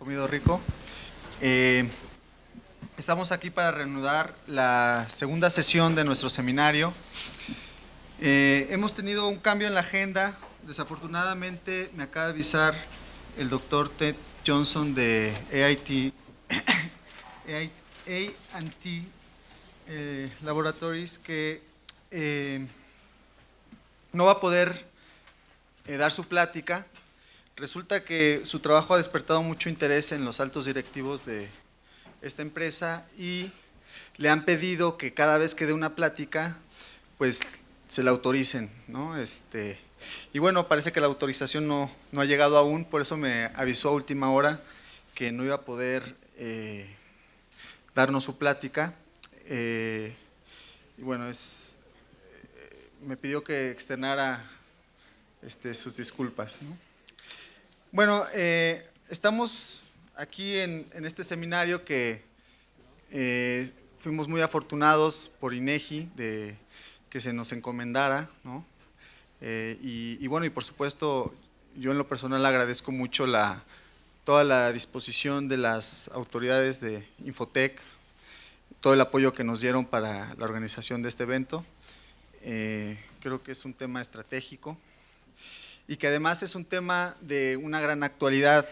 comido rico. Eh, Estamos aquí para reanudar la segunda sesión de nuestro seminario. Hemos tenido un cambio en la agenda. Desafortunadamente me acaba de avisar el doctor Ted Johnson de A&T Laboratories que no va a poder dar su plática. Resulta que su trabajo ha despertado mucho interés en los altos directivos de esta empresa y le han pedido que cada vez que dé una plática, pues se la autoricen, ¿no? Y bueno, parece que la autorización no ha llegado aún, por eso me avisó a última hora que no iba a poder darnos su plática. Y bueno, me pidió que externara sus disculpas, ¿no? Bueno, estamos aquí en este seminario que fuimos muy afortunados por INEGI de que se nos encomendara, ¿no? Y bueno, y por supuesto, yo en lo personal agradezco mucho toda la disposición de las autoridades de Infotec, todo el apoyo que nos dieron para la organización de este evento. Creo que es un tema estratégico y que además es un tema de una gran actualidad.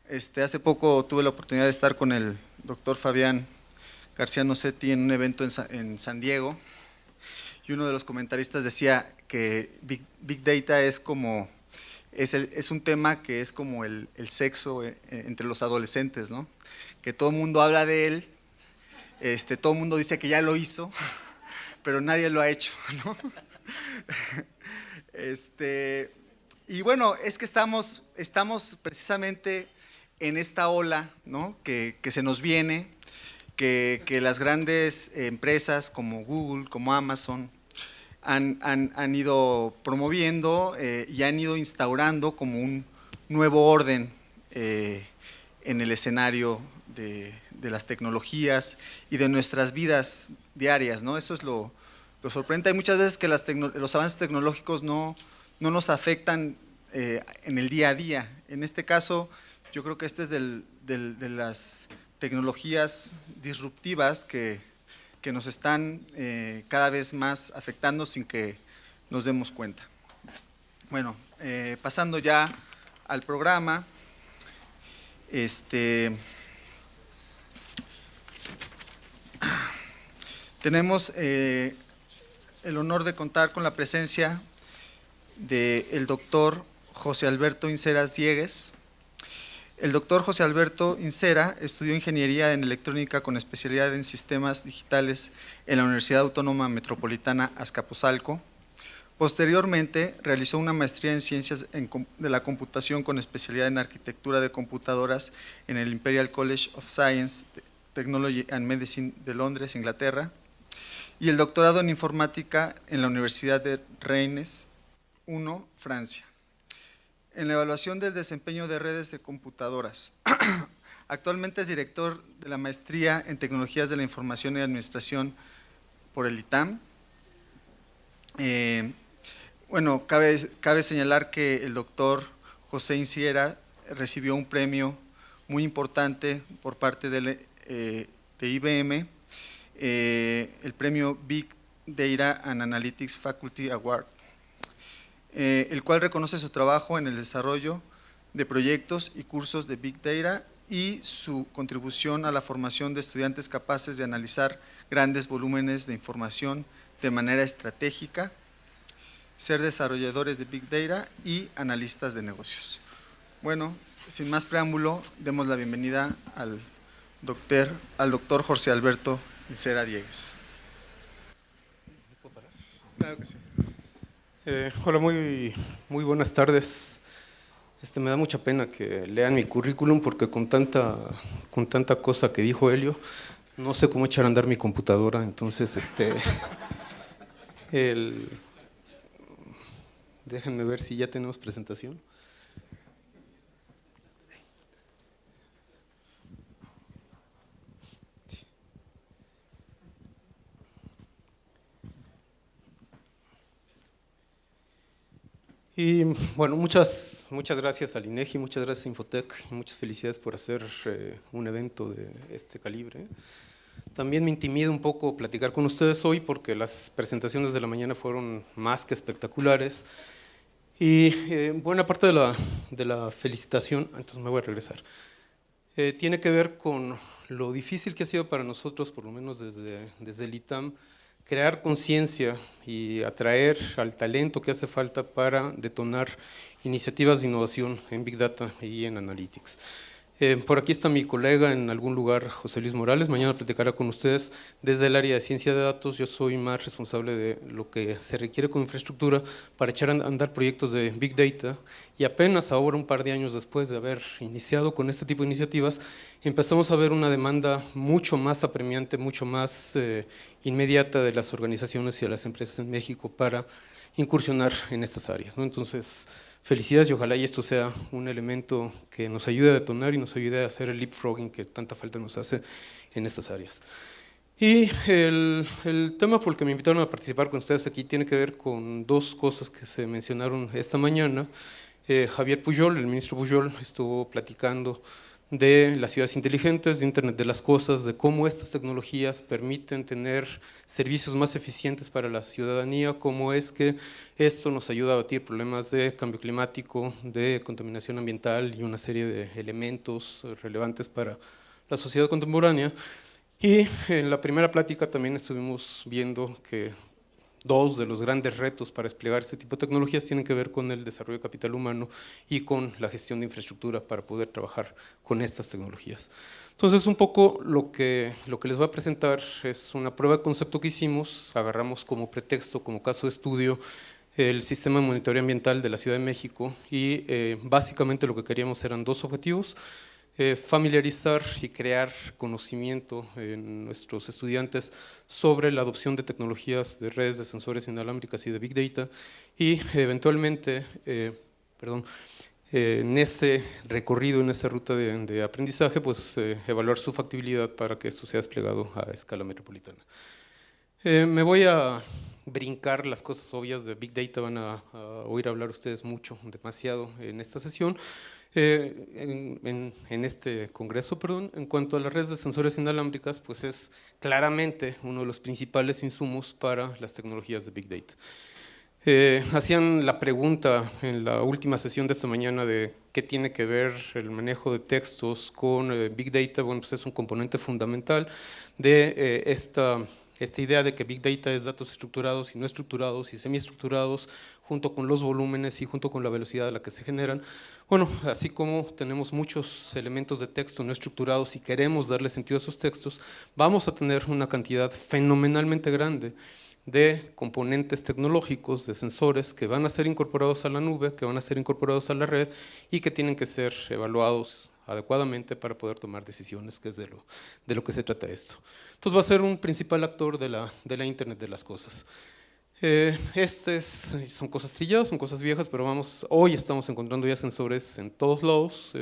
Hace poco tuve la oportunidad de estar con el doctor Fabián García Nocetti en un evento en San Diego, y uno de los comentaristas decía que Big Data es un tema que es como el sexo entre los adolescentes, ¿no? Que todo el mundo habla de él, todo el mundo dice que ya lo hizo, pero nadie lo ha hecho, ¿no? Y bueno, es que estamos precisamente en esta ola, ¿no? que se nos viene, que las grandes empresas como Google, como Amazon, han ido promoviendo y han ido instaurando como un nuevo orden en el escenario de las tecnologías y de nuestras vidas diarias, ¿no? Eso es lo sorprendente. Hay muchas veces que los avances tecnológicos no nos afectan en el día a día. En este caso, yo creo que este es de las tecnologías disruptivas que nos están cada vez más afectando sin que nos demos cuenta. Bueno, pasando ya al programa, tenemos el honor de contar con la presencia del doctor José Alberto Inseras Diegues. El doctor José Alberto Insera estudió Ingeniería en Electrónica con especialidad en Sistemas Digitales en la Universidad Autónoma Metropolitana Azcapotzalco. Posteriormente, realizó una maestría en Ciencias de la Computación con especialidad en Arquitectura de Computadoras en el Imperial College of Science, Technology and Medicine de Londres, Inglaterra, y el doctorado en Informática en la Universidad de Rennes 1, Francia, en la evaluación del desempeño de redes de computadoras. Actualmente es director de la maestría en Tecnologías de la Información y Administración por el ITAM. Bueno, cabe señalar que el doctor José Insera recibió un premio muy importante por parte de IBM, el premio Big Data and Analytics Faculty Award, el cual reconoce su trabajo en el desarrollo de proyectos y cursos de Big Data y su contribución a la formación de estudiantes capaces de analizar grandes volúmenes de información de manera estratégica, ser desarrolladores de Big Data y analistas de negocios. Bueno, sin más preámbulo, demos la bienvenida al doctor José Alberto Insera Diegues. Claro que sí. Hola, muy buenas tardes. Me da mucha pena que lean mi currículum porque con tanta cosa que dijo Helio, no sé cómo echar a andar mi computadora. Entonces, déjenme ver si ya tenemos presentación. Y bueno, muchas muchas gracias al INEGI, muchas gracias a Infotec, y muchas felicidades por hacer un evento de este calibre. También me intimida un poco platicar con ustedes hoy porque las presentaciones de la mañana fueron más que espectaculares y buena parte de la felicitación, entonces me voy a regresar, tiene que ver con lo difícil que ha sido para nosotros, por lo menos desde el ITAM, crear conciencia y atraer al talento que hace falta para detonar iniciativas de innovación en Big Data y en Analytics. Por aquí está mi colega en algún lugar, José Luis Morales, mañana platicará con ustedes desde el área de ciencia de datos. Yo soy más responsable de lo que se requiere como infraestructura para echar a andar proyectos de Big Data, y apenas ahora, un par de años después de haber iniciado con este tipo de iniciativas, empezamos a ver una demanda mucho más apremiante, mucho más inmediata de las organizaciones y de las empresas en México para incursionar en estas áreas, ¿no? Entonces, felicidades y ojalá y esto sea un elemento que nos ayude a detonar y nos ayude a hacer el leapfrogging que tanta falta nos hace en estas áreas. Y el tema por el que me invitaron a participar con ustedes aquí tiene que ver con dos cosas que se mencionaron esta mañana. Javier Pujol, el ministro Pujol, estuvo platicando de las ciudades inteligentes, de Internet de las cosas, de cómo estas tecnologías permiten tener servicios más eficientes para la ciudadanía, cómo es que esto nos ayuda a batir problemas de cambio climático, de contaminación ambiental y una serie de elementos relevantes para la sociedad contemporánea. Y en la primera plática también estuvimos viendo que dos de los grandes retos para desplegar este tipo de tecnologías tienen que ver con el desarrollo de capital humano y con la gestión de infraestructura para poder trabajar con estas tecnologías. Entonces, un poco lo que les voy a presentar es una prueba de concepto que hicimos. Agarramos como pretexto, como caso de estudio, el sistema de monitoreo ambiental de la Ciudad de México y básicamente lo que queríamos eran dos objetivos. Familiarizar y crear conocimiento en nuestros estudiantes sobre la adopción de tecnologías de redes de sensores inalámbricas y de Big Data, y eventualmente, en ese recorrido, en esa ruta de aprendizaje, pues evaluar su factibilidad para que esto sea desplegado a escala metropolitana. Me voy a brincar las cosas obvias de Big Data, van a oír hablar ustedes mucho, demasiado en esta sesión. En este congreso, perdón. En cuanto a las redes de sensores inalámbricas, pues es claramente uno de los principales insumos para las tecnologías de Big Data. Hacían la pregunta en la última sesión de esta mañana de qué tiene que ver el manejo de textos con Big Data. Bueno, pues es un componente fundamental de esta idea de que Big Data es datos estructurados y no estructurados y semiestructurados, junto con los volúmenes y junto con la velocidad a la que se generan. Bueno, así como tenemos muchos elementos de texto no estructurados y queremos darle sentido a esos textos, vamos a tener una cantidad fenomenalmente grande de componentes tecnológicos, de sensores que van a ser incorporados a la nube, que van a ser incorporados a la red y que tienen que ser evaluados adecuadamente para poder tomar decisiones, que es de lo que se trata esto. Entonces va a ser un principal actor de la Internet de las cosas. Son cosas trilladas, son cosas viejas, pero hoy estamos encontrando ya sensores en todos lados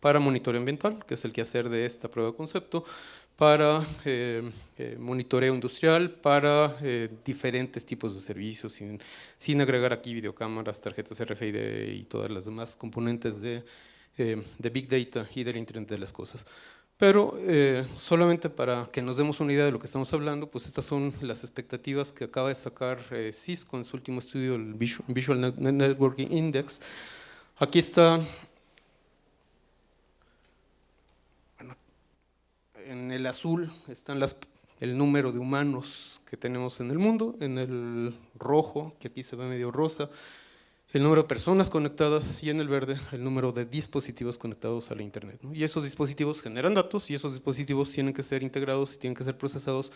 para monitoreo ambiental, que es el quehacer de esta prueba de concepto, para monitoreo industrial, para diferentes tipos de servicios, sin agregar aquí videocámaras, tarjetas RFID y todas las demás componentes de Big Data y del Internet de las cosas. Pero solamente para que nos demos una idea de lo que estamos hablando, pues estas son las expectativas que acaba de sacar Cisco en su último estudio, el Visual Networking Index. Aquí está, bueno, en el azul están el número de humanos que tenemos en el mundo, en el rojo, que aquí se ve medio rosa, el número de personas conectadas, y en el verde el número de dispositivos conectados a la Internet, ¿no? Y esos dispositivos generan datos y esos dispositivos tienen que ser integrados y tienen que ser procesados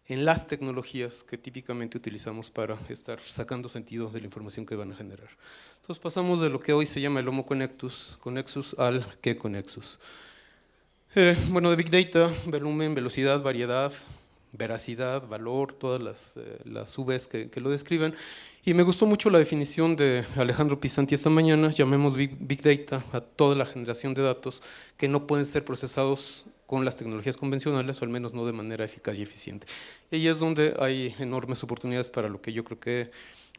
en las tecnologías que típicamente utilizamos para estar sacando sentido de la información que van a generar. Entonces pasamos de lo que hoy se llama el Homo Connectus al ¿qué Connexus? Bueno, de Big Data, volumen, velocidad, variedad, veracidad, valor, todas las Vs que lo describen. Y me gustó mucho la definición de Alejandro Pisanti esta mañana. Llamemos Big Data a toda la generación de datos que no pueden ser procesados con las tecnologías convencionales, o al menos no de manera eficaz y eficiente. Y ahí es donde hay enormes oportunidades para lo que yo creo que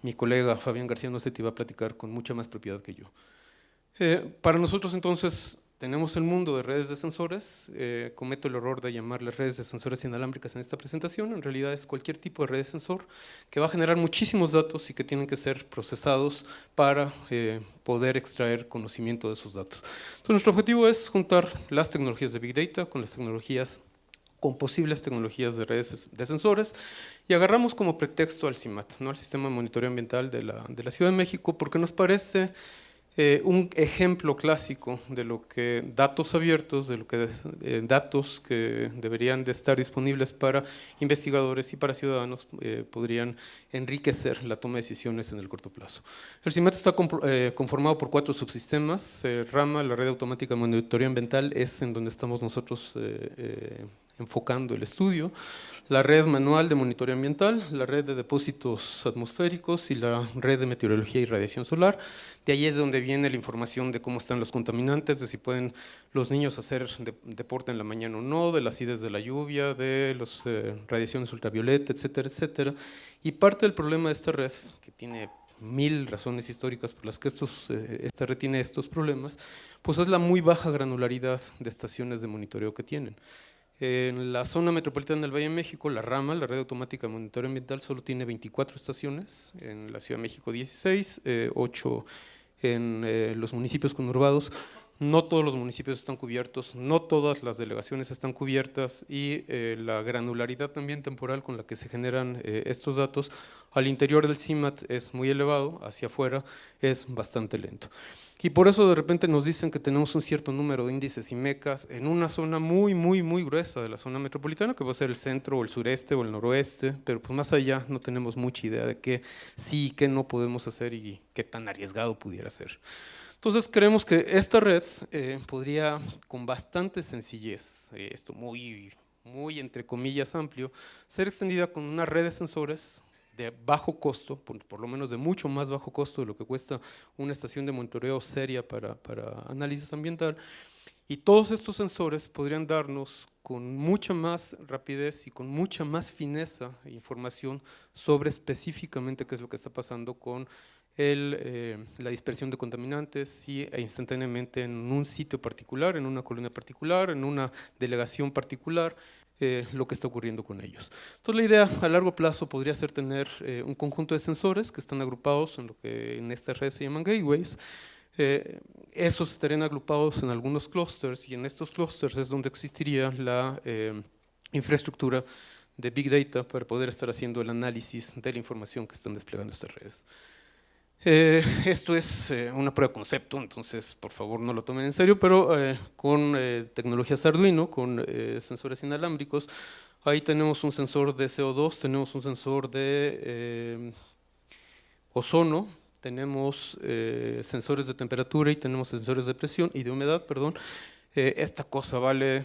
mi colega Fabián García Nocetti va a platicar con mucha más propiedad que yo. Para nosotros entonces tenemos el mundo de redes de sensores. Cometo el error de llamarles redes de sensores inalámbricas en esta presentación. En realidad es cualquier tipo de red de sensor que va a generar muchísimos datos y que tienen que ser procesados para poder extraer conocimiento de esos datos. Entonces, nuestro objetivo es juntar las tecnologías de Big Data con las tecnologías, con posibles tecnologías de redes de sensores, y agarramos como pretexto al CIMAT, ¿no? Al Sistema de Monitoreo Ambiental de la Ciudad de México, porque nos parece un ejemplo clásico de lo que datos abiertos, de lo que datos que deberían de estar disponibles para investigadores y para ciudadanos podrían enriquecer la toma de decisiones en el corto plazo. El CIMAT está conformado por 4 subsistemas. RAMA, la Red Automática de Monitoreo Ambiental, es en donde estamos nosotros enfocando el estudio. La red manual de monitoreo ambiental, la red de depósitos atmosféricos y la red de meteorología y radiación solar. De ahí es donde viene la información de cómo están los contaminantes, de si pueden los niños hacer deporte en la mañana o no, de las acides de la lluvia, de las radiaciones ultravioleta, etcétera, etcétera. Y parte del problema de esta red, que tiene 1000 razones históricas por las que esta red tiene estos problemas, pues es la muy baja granularidad de estaciones de monitoreo que tienen. En la zona metropolitana del Valle de México, la RAMA, la Red Automática de Monitoreo Ambiental, solo tiene 24 estaciones, en la Ciudad de México 16, 8 en los municipios conurbados. No todos los municipios están cubiertos, no todas las delegaciones están cubiertas, y la granularidad también temporal con la que se generan estos datos al interior del CIMAT es muy elevado, hacia afuera es bastante lento. Y por eso de repente nos dicen que tenemos un cierto número de índices y mecas en una zona muy gruesa de la zona metropolitana, que va a ser el centro o el sureste o el noroeste, pero pues más allá no tenemos mucha idea de qué sí y qué no podemos hacer y qué tan arriesgado pudiera ser. Entonces creemos que esta red podría con bastante sencillez, esto muy entre comillas amplio, ser extendida con una red de sensores de bajo costo, por lo menos de mucho más bajo costo de lo que cuesta una estación de monitoreo seria para análisis ambiental, y todos estos sensores podrían darnos con mucha más rapidez y con mucha más fineza información sobre específicamente qué es lo que está pasando con la dispersión de contaminantes e instantáneamente en un sitio particular, en una colonia particular, en una delegación particular, lo que está ocurriendo con ellos. Entonces la idea a largo plazo podría ser tener un conjunto de sensores que están agrupados en lo que en esta red se llaman gateways. Esos estarían agrupados en algunos clústeres, y en estos clústeres es donde existiría la infraestructura de Big Data para poder estar haciendo el análisis de la información que están desplegando estas redes. Esto es una prueba de concepto, entonces por favor no lo tomen en serio, pero con tecnologías Arduino, con sensores inalámbricos. Ahí tenemos un sensor de CO2, tenemos un sensor de ozono, tenemos sensores de temperatura y tenemos sensores de presión y de humedad, perdón. Esta cosa vale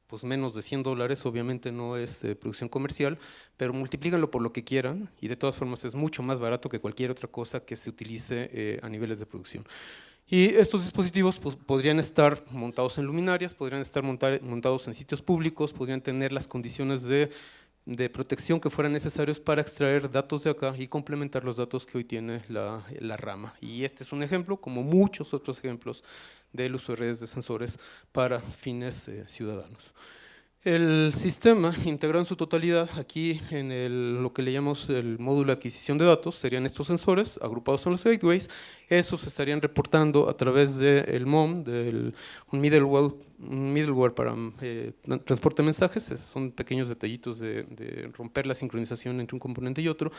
pues menos de $100, obviamente no es producción comercial, pero multiplícanlo por lo que quieran y de todas formas es mucho más barato que cualquier otra cosa que se utilice a niveles de producción. Y estos dispositivos pues, podrían estar montados en luminarias, podrían estar montados en sitios públicos, podrían tener las condiciones de protección que fueran necesarios para extraer datos de acá y complementar los datos que hoy tiene la RAMA. Y este es un ejemplo, como muchos otros ejemplos, del uso de redes de sensores para fines ciudadanos. El sistema integrado en su totalidad, aquí en lo que le llamamos el módulo de adquisición de datos, serían estos sensores agrupados en los gateways. Esos estarían reportando a través del MOM, un middleware para transporte de mensajes. Son pequeños detallitos de romper la sincronización entre un componente y otro.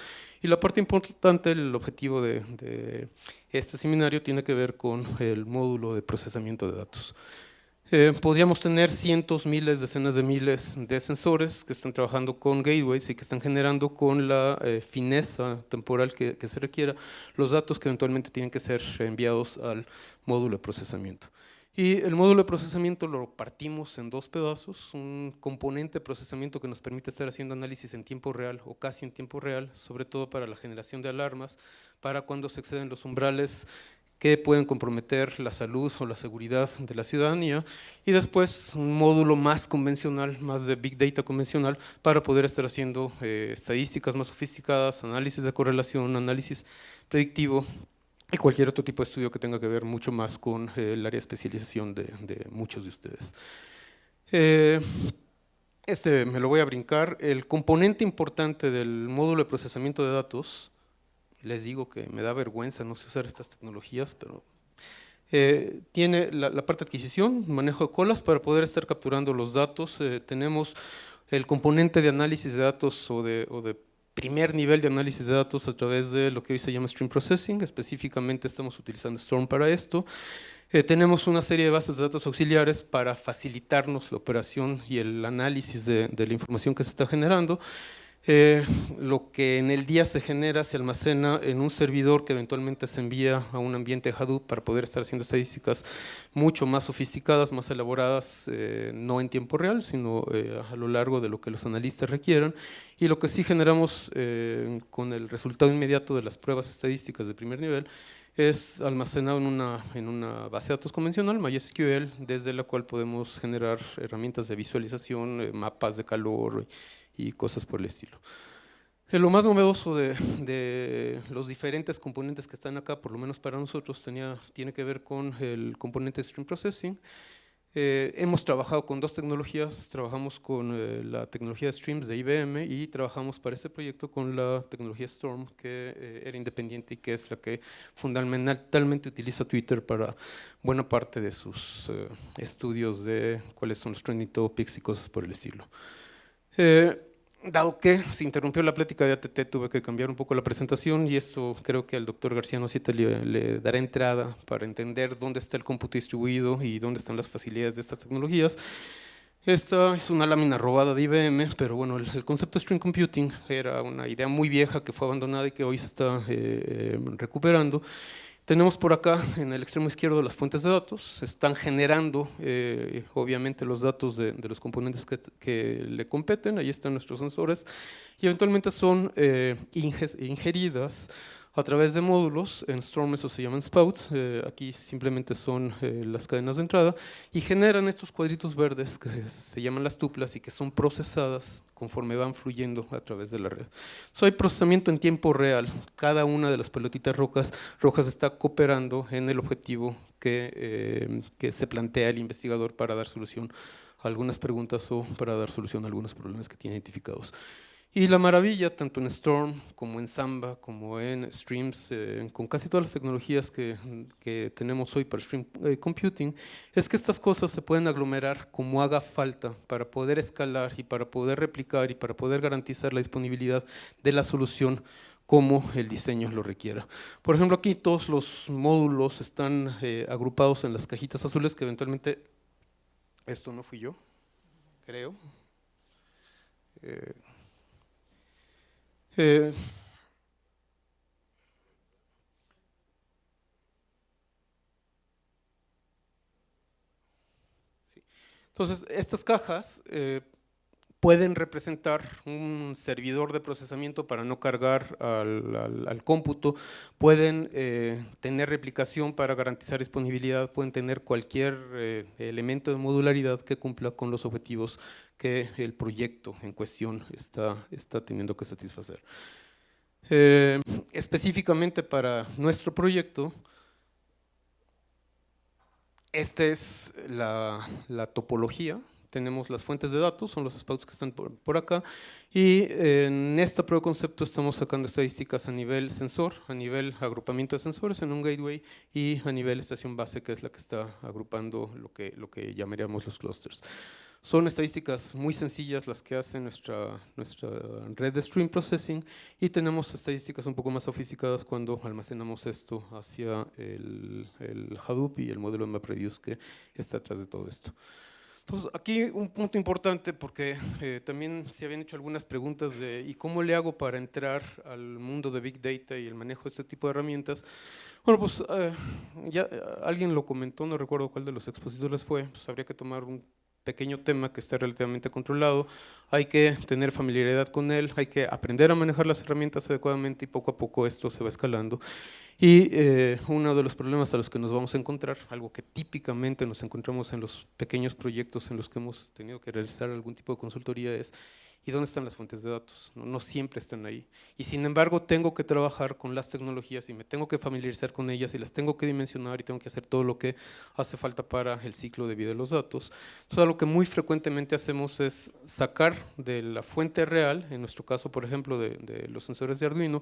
Y la parte importante, el objetivo de este seminario tiene que ver con el módulo de procesamiento de datos. Podríamos tener cientos, miles, decenas de miles de sensores que están trabajando con gateways y que están generando con la fineza temporal que se requiera los datos que eventualmente tienen que ser enviados al módulo de procesamiento. Y el módulo de procesamiento lo partimos en 2 pedazos, un componente de procesamiento que nos permite estar haciendo análisis en tiempo real o casi en tiempo real, sobre todo para la generación de alarmas, para cuando se exceden los umbrales que pueden comprometer la salud o la seguridad de la ciudadanía, y después un módulo más convencional, más de Big Data convencional, para poder estar haciendo estadísticas más sofisticadas, análisis de correlación, análisis predictivo y cualquier otro tipo de estudio que tenga que ver mucho más con el área de especialización de muchos de ustedes. Este me lo voy a brincar. El componente importante del módulo de procesamiento de datos, les digo que me da vergüenza, no sé usar estas tecnologías, pero tiene la parte de adquisición, manejo de colas para poder estar capturando los datos. Tenemos el componente de análisis de datos o de primer nivel de análisis de datos a través de lo que hoy se llama Stream Processing. Específicamente estamos utilizando Storm para esto. Tenemos una serie de bases de datos auxiliares para facilitarnos la operación y el análisis de la información que se está generando. Lo que en el día se genera se almacena en un servidor que eventualmente se envía a un ambiente Hadoop para poder estar haciendo estadísticas mucho más sofisticadas, más elaboradas, no en tiempo real, sino a lo largo de lo que los analistas requieran. Y lo que sí generamos con el resultado inmediato de las pruebas estadísticas de primer nivel es almacenado en una base de datos convencional, MySQL, desde la cual podemos generar herramientas de visualización, mapas de calor y cosas por el estilo. Lo más novedoso de los diferentes componentes que están acá, por lo menos para nosotros, tiene que ver con el componente de Stream Processing. Hemos trabajado con dos tecnologías, trabajamos con la tecnología de Streams de IBM y trabajamos para este proyecto con la tecnología Storm, que era independiente y que es la que fundamentalmente utiliza Twitter para buena parte de sus estudios de cuáles son los trending topics y cosas por el estilo. Dado que se interrumpió la plática de ATT, tuve que cambiar un poco la presentación y esto creo que al doctor García Nocieta le dará entrada para entender dónde está el cómputo distribuido y dónde están las facilidades de estas tecnologías. Esta es una lámina robada de IBM, pero bueno, el concepto de Stream Computing era una idea muy vieja que fue abandonada y que hoy se está recuperando. Tenemos por acá en el extremo izquierdo las fuentes de datos, se están generando obviamente los datos de los componentes que le competen, ahí están nuestros sensores y eventualmente son ingeridas a través de módulos, en Storm eso se llaman spouts, aquí simplemente son las cadenas de entrada y generan estos cuadritos verdes que se llaman las tuplas y que son procesadas conforme van fluyendo a través de la red. Hay procesamiento en tiempo real, cada una de las pelotitas rojas está cooperando en el objetivo que se plantea el investigador para dar solución a algunas preguntas o para dar solución a algunos problemas que tiene identificados. Y la maravilla, tanto en Storm como en Samba, como en Streams, con casi todas las tecnologías que tenemos hoy para Stream Computing, es que estas cosas se pueden aglomerar como haga falta para poder escalar y para poder replicar y para poder garantizar la disponibilidad de la solución como el diseño lo requiera. Por ejemplo, aquí todos los módulos están agrupados en las cajitas azules que eventualmente, esto no fui yo, creo. Sí. Entonces, estas cajas pueden representar un servidor de procesamiento para no cargar al cómputo, pueden tener replicación para garantizar disponibilidad, pueden tener cualquier elemento de modularidad que cumpla con los objetivos que el proyecto en cuestión está teniendo que satisfacer. Específicamente para nuestro proyecto, esta es la topología. Tenemos las fuentes de datos, son los spouts que están por acá, y en esta prueba de concepto estamos sacando estadísticas a nivel sensor, a nivel agrupamiento de sensores en un gateway y a nivel estación base, que es la que está agrupando lo que llamaríamos los clusters. Son estadísticas muy sencillas las que hace nuestra red de Stream Processing y tenemos estadísticas un poco más sofisticadas cuando almacenamos esto hacia el Hadoop y el modelo de MapReduce que está atrás de todo esto. Entonces, aquí un punto importante porque también se habían hecho algunas preguntas de ¿y cómo le hago para entrar al mundo de Big Data y el manejo de este tipo de herramientas? Bueno, pues ya alguien lo comentó, no recuerdo cuál de los expositores fue, pues habría que tomar un pequeño tema que esté relativamente controlado, hay que tener familiaridad con él, hay que aprender a manejar las herramientas adecuadamente y poco a poco esto se va escalando. Y uno de los problemas a los que nos vamos a encontrar, algo que típicamente nos encontramos en los pequeños proyectos en los que hemos tenido que realizar algún tipo de consultoría es ¿y dónde están las fuentes de datos? No siempre están ahí. Y sin embargo tengo que trabajar con las tecnologías y me tengo que familiarizar con ellas y las tengo que dimensionar y tengo que hacer todo lo que hace falta para el ciclo de vida de los datos. Entonces, lo que muy frecuentemente hacemos es sacar de la fuente real, en nuestro caso, por ejemplo, de los sensores de Arduino,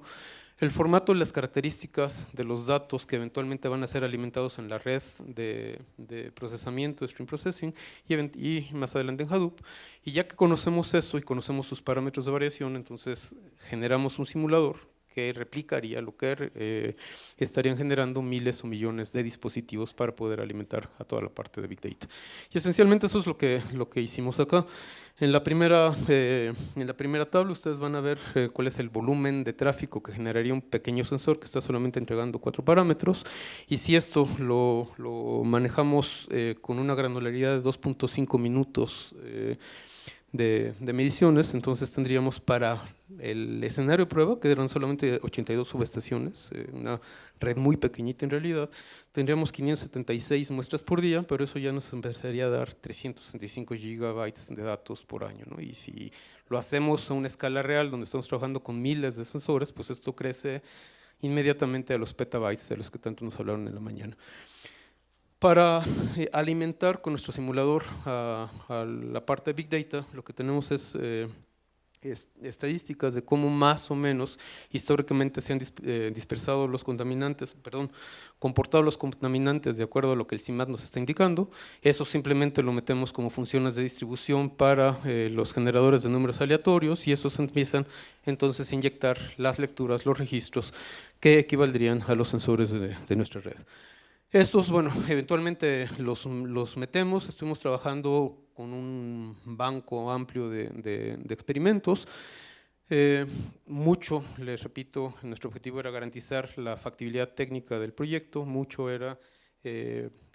el formato y las características de los datos que eventualmente van a ser alimentados en la red de procesamiento, de stream processing, y más adelante en Hadoop. Y ya que conocemos eso y conocemos sus parámetros de variación, entonces generamos un simulador que replicaría lo que estarían generando miles o millones de dispositivos para poder alimentar a toda la parte de Big Data. Y esencialmente eso es lo que hicimos acá. En la primera tabla ustedes van a ver cuál es el volumen de tráfico que generaría un pequeño sensor que está solamente entregando 4 parámetros, y si esto lo manejamos con una granularidad de 2.5 minutos de mediciones, entonces tendríamos para el escenario de prueba, que eran solamente 82 subestaciones, una red muy pequeñita en realidad, tendríamos 576 muestras por día, pero eso ya nos empezaría a dar 365 gigabytes de datos por año, ¿no? Y si lo hacemos a una escala real, donde estamos trabajando con miles de sensores, pues esto crece inmediatamente a los petabytes de los que tanto nos hablaron en la mañana. Para alimentar con nuestro simulador a la parte de Big Data, lo que tenemos es estadísticas de cómo más o menos históricamente se han dispersado los contaminantes, comportado los contaminantes de acuerdo a lo que el CIMAD nos está indicando. Eso simplemente lo metemos como funciones de distribución para los generadores de números aleatorios, y esos empiezan entonces a inyectar las lecturas, los registros que equivaldrían a los sensores de nuestra red. Estos, bueno, eventualmente los metemos. Estuvimos trabajando con un banco amplio de experimentos. Mucho, les repito, nuestro objetivo era garantizar la factibilidad técnica del proyecto, mucho era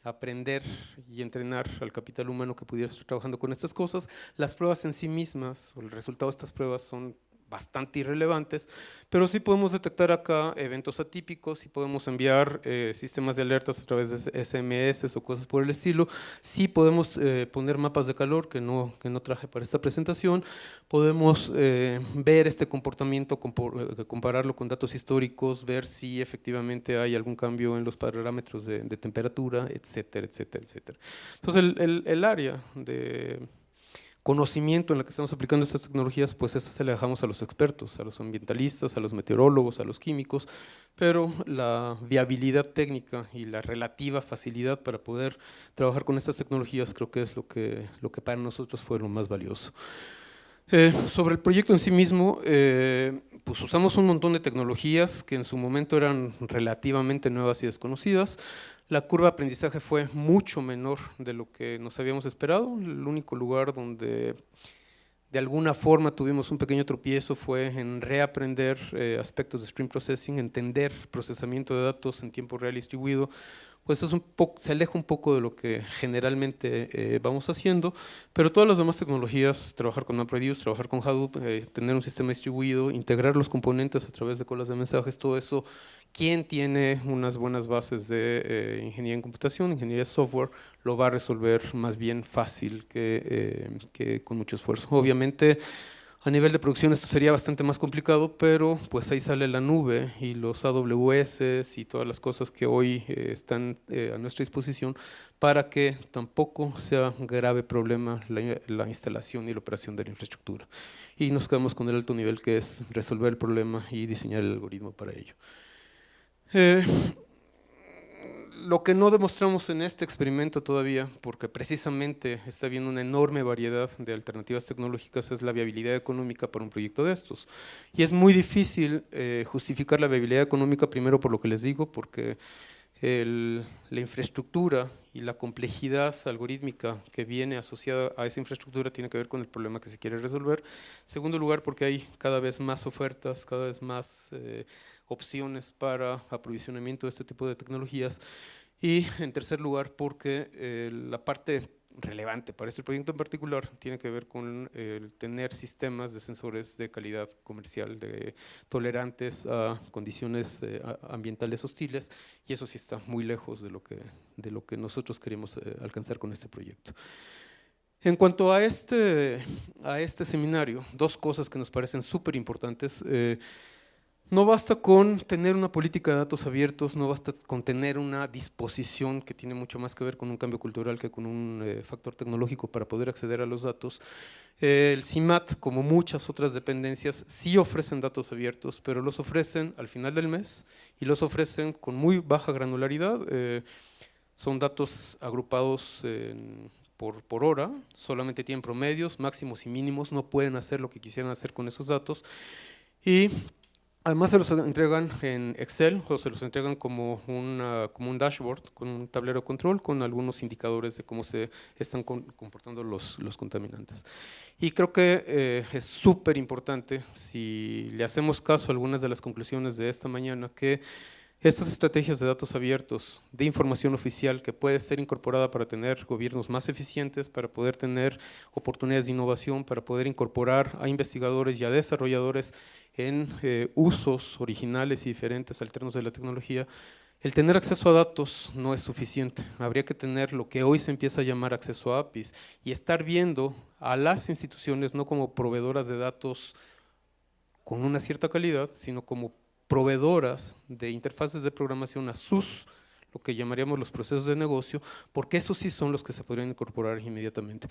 aprender y entrenar al capital humano que pudiera estar trabajando con estas cosas. Las pruebas en sí mismas, o el resultado de estas pruebas, son bastante irrelevantes, pero sí podemos detectar acá eventos atípicos, sí podemos enviar sistemas de alertas a través de SMS o cosas por el estilo, sí podemos poner mapas de calor que no traje para esta presentación, podemos ver este comportamiento, compararlo con datos históricos, ver si efectivamente hay algún cambio en los parámetros de temperatura, etcétera, etcétera, etcétera. Entonces el área de conocimiento en la que estamos aplicando estas tecnologías, pues esa se la dejamos a los expertos, a los ambientalistas, a los meteorólogos, a los químicos, pero la viabilidad técnica y la relativa facilidad para poder trabajar con estas tecnologías creo que es lo que para nosotros fue lo más valioso. Sobre el proyecto en sí mismo, pues usamos un montón de tecnologías que en su momento eran relativamente nuevas y desconocidas. La curva de aprendizaje fue mucho menor de lo que nos habíamos esperado. El único lugar donde de alguna forma tuvimos un pequeño tropiezo fue en reaprender aspectos de stream processing, entender procesamiento de datos en tiempo real distribuido. Pues es se aleja un poco de lo que generalmente vamos haciendo, pero todas las demás tecnologías, trabajar con MapReduce, trabajar con Hadoop, tener un sistema distribuido, integrar los componentes a través de colas de mensajes, todo eso, quien tiene unas buenas bases de ingeniería en computación, ingeniería de software, lo va a resolver más bien fácil que con mucho esfuerzo. Obviamente, a nivel de producción esto sería bastante más complicado, pero pues ahí sale la nube y los AWS y todas las cosas que hoy están a nuestra disposición para que tampoco sea un grave problema la instalación y la operación de la infraestructura. Y nos quedamos con el alto nivel, que es resolver el problema y diseñar el algoritmo para ello. Lo que no demostramos en este experimento todavía, porque precisamente está habiendo una enorme variedad de alternativas tecnológicas, es la viabilidad económica para un proyecto de estos. Y es muy difícil justificar la viabilidad económica, primero por lo que les digo, porque la infraestructura y la complejidad algorítmica que viene asociada a esa infraestructura tiene que ver con el problema que se quiere resolver. Segundo lugar, porque hay cada vez más ofertas, cada vez más opciones para aprovisionamiento de este tipo de tecnologías. Y en tercer lugar, porque la parte relevante para este proyecto en particular tiene que ver con el tener sistemas de sensores de calidad comercial tolerantes a condiciones ambientales hostiles, y eso sí está muy lejos de lo que nosotros queríamos alcanzar con este proyecto. En cuanto a este seminario, dos cosas que nos parecen súper importantes. No basta con tener una política de datos abiertos, no basta con tener una disposición que tiene mucho más que ver con un cambio cultural que con un factor tecnológico para poder acceder a los datos. El CIMAT, como muchas otras dependencias, sí ofrecen datos abiertos, pero los ofrecen al final del mes y los ofrecen con muy baja granularidad. Son datos agrupados por hora, solamente tienen promedios, máximos y mínimos, no pueden hacer lo que quisieran hacer con esos datos. Y además se los entregan en Excel o se los entregan como un dashboard, con un tablero de control, con algunos indicadores de cómo se están comportando los contaminantes. Y creo que es súper importante, si le hacemos caso a algunas de las conclusiones de esta mañana, que estas estrategias de datos abiertos, de información oficial que puede ser incorporada para tener gobiernos más eficientes, para poder tener oportunidades de innovación, para poder incorporar a investigadores y a desarrolladores en usos originales y diferentes alternos de la tecnología, el tener acceso a datos no es suficiente. Habría que tener lo que hoy se empieza a llamar acceso a APIs y estar viendo a las instituciones no como proveedoras de datos con una cierta calidad, sino como proveedoras de interfaces de programación a lo que llamaríamos los procesos de negocio, porque esos sí son los que se podrían incorporar inmediatamente.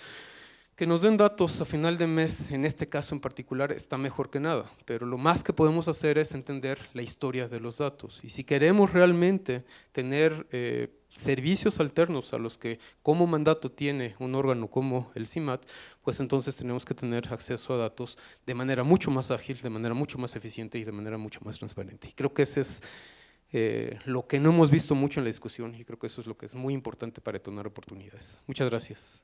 Que nos den datos a final de mes, en este caso en particular, está mejor que nada, pero lo más que podemos hacer es entender la historia de los datos. Y si queremos realmente tener servicios alternos a los que como mandato tiene un órgano como el CIMAT, pues entonces tenemos que tener acceso a datos de manera mucho más ágil, de manera mucho más eficiente y de manera mucho más transparente. Y creo que ese es lo que no hemos visto mucho en la discusión, y creo que eso es lo que es muy importante para detonar oportunidades. Muchas gracias.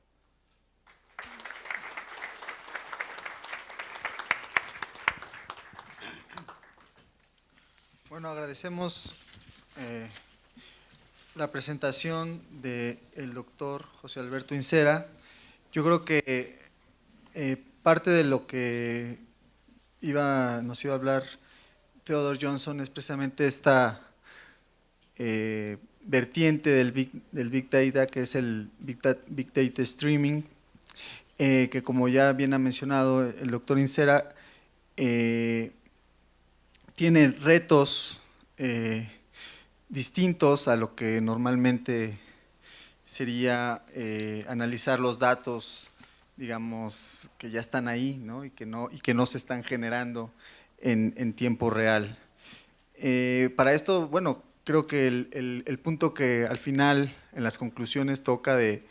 Bueno, agradecemos la presentación del doctor José Alberto Incera. Yo creo que parte de lo que nos iba a hablar Theodore Johnson es precisamente esta vertiente del Big Data, que es el Big Data Streaming, que como ya bien ha mencionado el doctor Incera, tiene retos distintos a lo que normalmente sería analizar los datos, digamos, que ya están ahí, ¿no? y que no se están generando en tiempo real. Para esto, bueno, creo que el punto que al final en las conclusiones toca de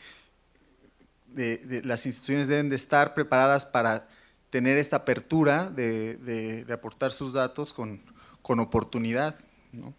las instituciones deben de estar preparadas para tener esta apertura de aportar sus datos con oportunidad, ¿no?